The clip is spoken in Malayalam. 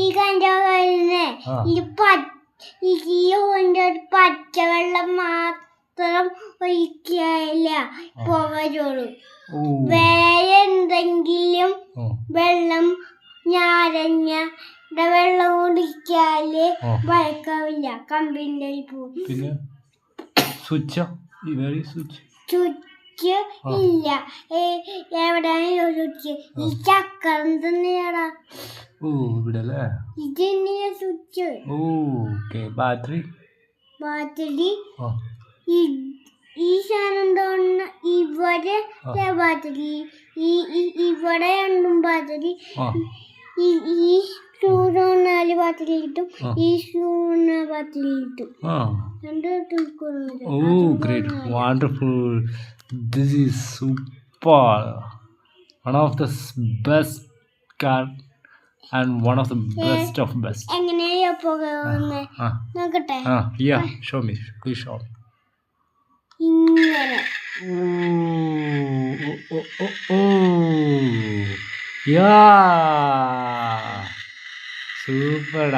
ഈ കഞ്ചാവിനെ പച്ചവെള്ളം മാത്രം ഒഴിക്കില്ല പോകരുള്ളൂ. വേറെ എന്തെങ്കിലും വെള്ളം ഞാരഞ്ഞ വെള്ളം കുടിക്കാല് വഴക്കാവില്ല, കമ്പിന്റെ പോകും. സ്വിച്ച് ഇല്ല. എവിടെയാണ് സ്വിച്ച്? ഈ ചക്രം തന്നെയാടാ. ഇതന്നെയാ സ്വിച്ച്. ബാറ്ററി ഈ സാധനം തോന്നുന്ന ഇവിടെ ബാറ്ററി, ഇവിടെ രണ്ടും ബാറ്ററി. ഈ ഷൂറിനാല് ബാറ്ററി കിട്ടും, ഈ ഷൂറിന് ബാറ്ററി കിട്ടും. Great, wonderful. This is super. One of the best car and one of the best of best. എങ്ങനെയാ പോകുന്നത് നോക്കട്ടെ. Yeah, show me. Please show me. ഇങ്ങനെ. Yeah. Super.